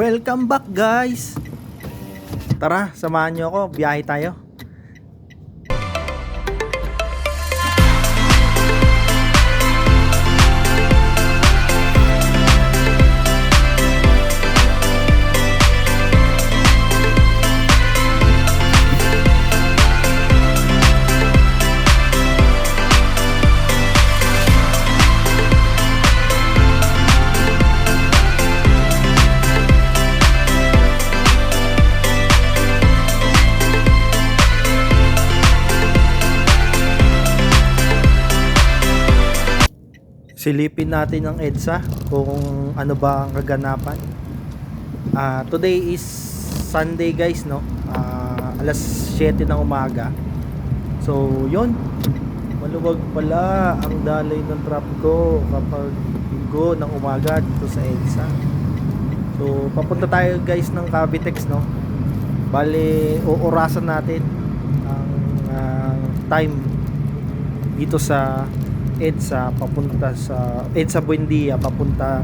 Welcome back guys! Tara, samahan nyo ako, biyahe tayo. Silipin natin ang EDSA kung ano ba ang kaganapan. Today is Sunday guys, no? Alas 7 ng umaga. So, yun. Maluwag pala ang daloy ng trapiko kapag linggo ng umaga dito sa EDSA. So, papunta tayo guys ng Cavitex, no? Bale, uurasan natin ang time dito sa EDSA papunta sa EDSA Buendia papunta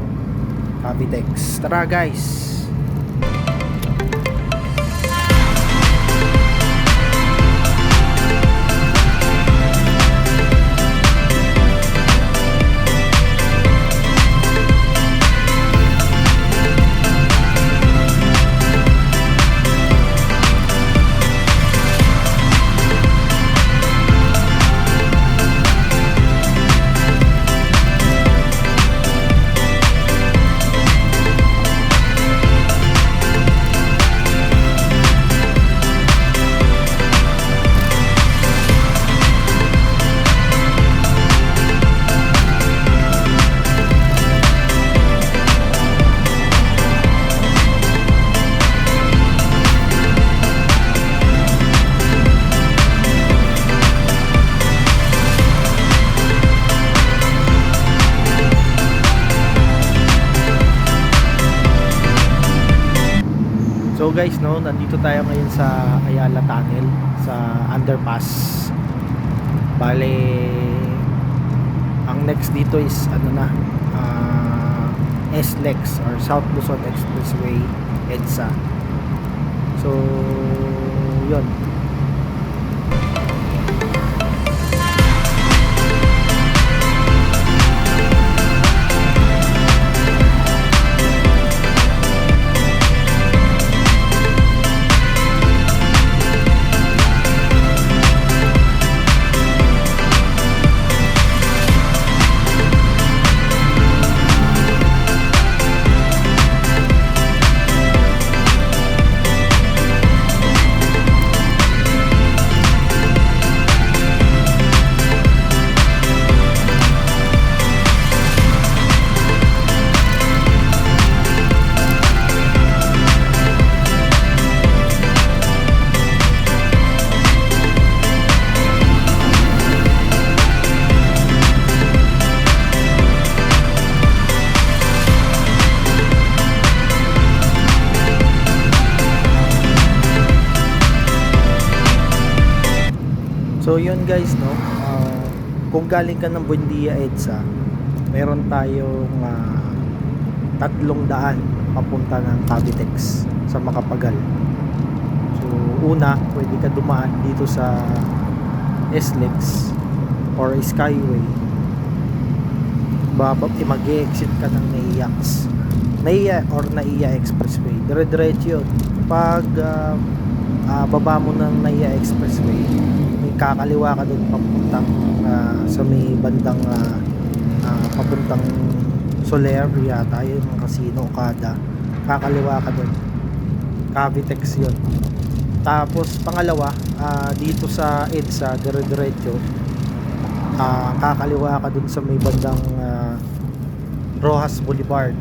Cavitex. Tara guys. So guys, no, nandito tayo ngayon sa Ayala Tunnel, sa underpass. Bale, ang next dito is SLEX or South Luzon Expressway EDSA. So, yun. So yun guys, no, kung galing ka ng Buendia EDSA, meron tayong 300 papunta ng Cavitex sa Macapagal. So una, pwede ka dumaan dito sa SLEX or Skyway. Mag-exit ka ng NAIA or NAIA Expressway. Dire-diretso yun. Pag baba mo ng NAIA Expressway, kakaliwa ka doon papuntang sa may bandang papuntang Soler yata yung Casino Okada. Kakaliwa ka doon, Cavitex yun. Tapos pangalawa, dito sa EDSA dire-diretso, kakaliwa ka doon sa may bandang Rojas Boulevard.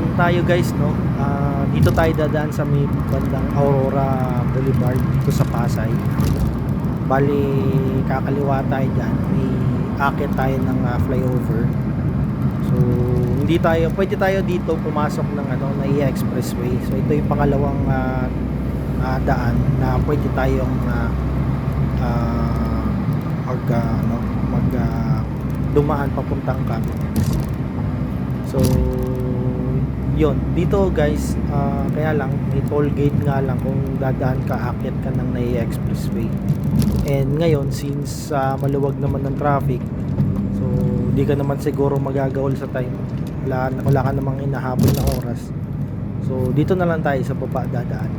ngayon tayo guys, no? Dito tayo dadaan sa may bandang Aurora Boulevard dito sa Pasay. Bali, kakaliwa tayo dyan. May akit tayo ng flyover. So, hindi tayo, pwede tayo dito pumasok ng NAIA Expressway. So, ito yung pangalawang daan na pwede tayong dumaan papuntang Cabinet. So, yun. Dito guys, kaya lang, may toll gate nga lang kung dadaan ka, akit ka ng NAIA Expressway. And ngayon, since maluwag naman ng traffic, so, di ka naman siguro magagawal sa time. Wala ka namang inahabol na oras. So, dito na lang tayo sa baba dadaan.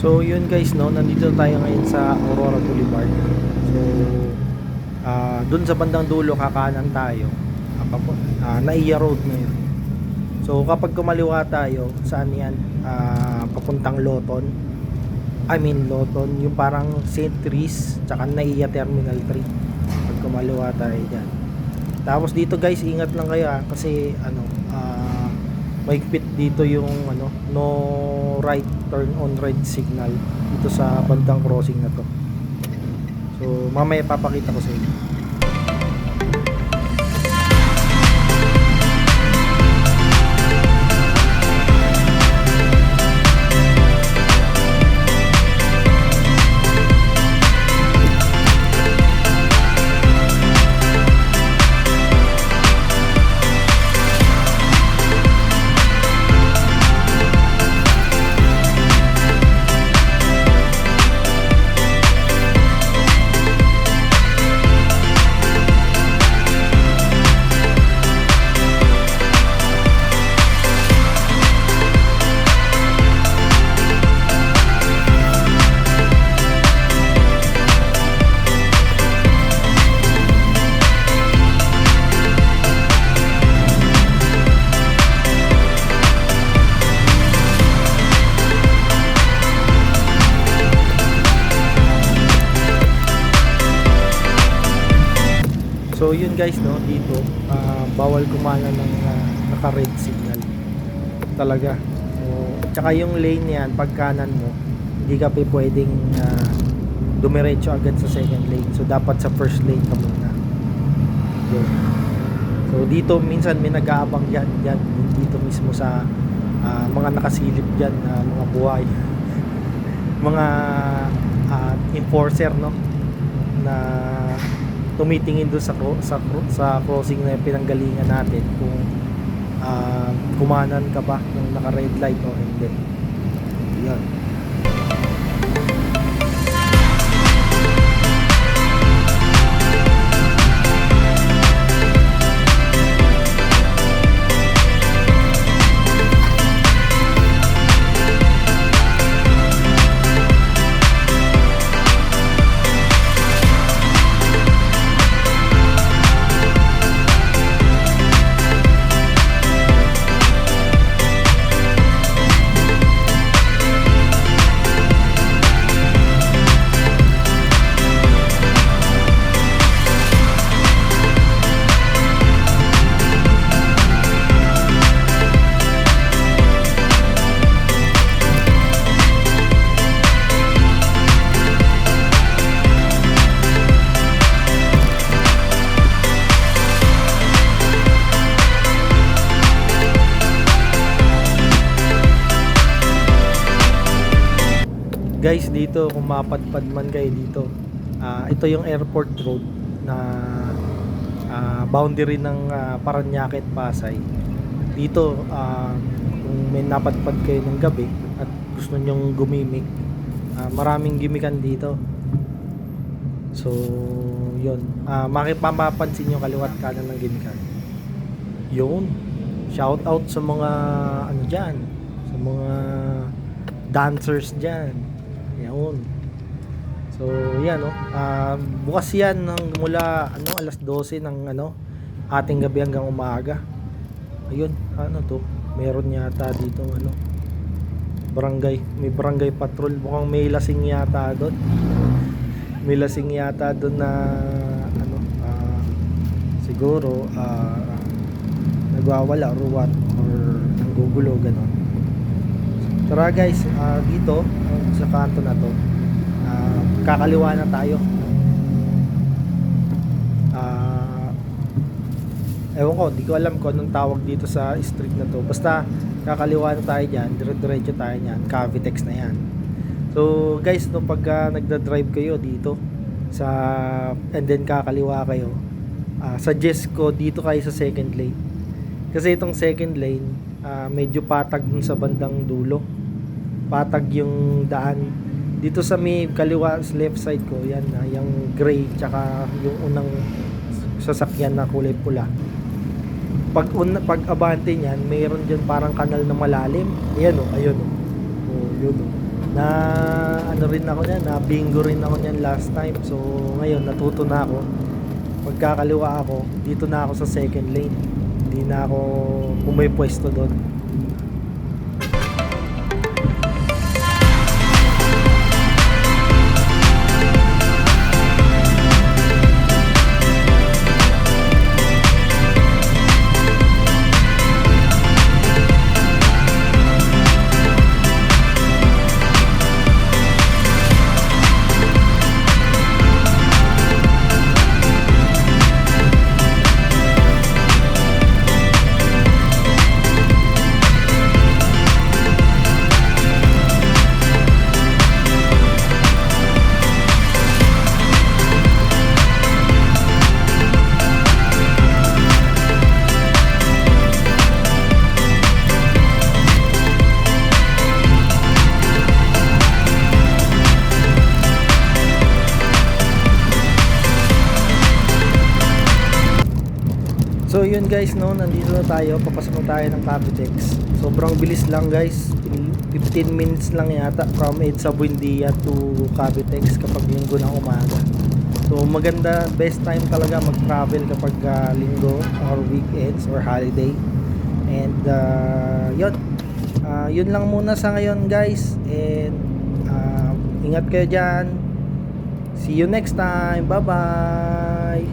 So yun guys, no, nandito tayo ngayon sa Aurora Boulevard. So dun sa bandang dulo kakanan tayo. NAIA Road na yun. So kapag kumaliwa tayo, saan yan? Papuntang Loton. Loton, yung parang St. Therese tsaka NAIA Terminal 3. Pag kumaliwa tayo dyan. Tapos dito guys, ingat lang kayo kasi maigpit dito yung no right turn on red signal dito sa bandang crossing na to. So mamaya papakita ko sa inyo. So yun guys, no, dito bawal kumana ng naka-red signal talaga. So, tsaka yung lane yan, pag kanan mo, hindi ka pwedeng dumiretso agad sa second lane. So dapat sa first lane ka muna. So dito minsan may nag-aabang dyan dito mismo sa mga nakasilip dyan, mga buhay mga enforcer, no, na tumitingin doon sa crossing na pinanggalingan natin kung kumanan ka ba ng naka red light o hindi. Yan. Guys, dito kung mapadpad man kayo dito, ito yung airport road na boundary ng Parañaque at Pasay. Dito, kung may napadpad kayo ng gabi at gusto nyong gumimik, maraming gimikan dito. So yun, mapapansin yung kaliwat kanan ng gimikan. Yun, shout out sa mga ano dyan, sa mga dancers dyan. Yun. So yan, no? Bukas yan mula alas 12 ng ating gabi hanggang umaga. Ayun, to, meron yata dito barangay, may barangay patrol, mukhang may lasing yata doon. May lasing yata doon na siguro nagwawala or what, or nanggugulo ganon. Tara guys, dito sa kanto na to, kakaliwa na tayo. Ewan ko, di ko alam kung anong tawag dito sa street na to. Basta kakaliwa na tayo dyan, dire-diretso tayo nyan, Cavitex na yan. So guys, no, pagka nagda-drive kayo dito sa, and then kakaliwa kayo, suggest ko dito kayo sa second lane. Kasi itong second lane, medyo patag dun sa bandang dulo. Patag yung daan. Dito sa may kaliwa, left side ko, yan na, yung gray, tsaka yung unang sasakyan na kulay pula. Pag abante niyan, mayroon diyan parang kanal na malalim. Ayan ayun yun na rin ako niyan, na bingo rin ako niyan last time. So ngayon natuto na ako. Pagkakaliwa ako, dito na ako sa second lane. Hindi na ako pumipwesto doon. So yun guys, no, nandito na tayo, papasok na tayo ng Cavitex. Sobrang bilis lang guys, 15 minutes lang yata from EDSA Buendia to Cavitex kapag linggo ng umaga. So maganda, best time talaga mag-travel kapag linggo or weekends or holiday. And yun lang muna sa ngayon guys. And ingat kayo dyan. See you next time, bye bye.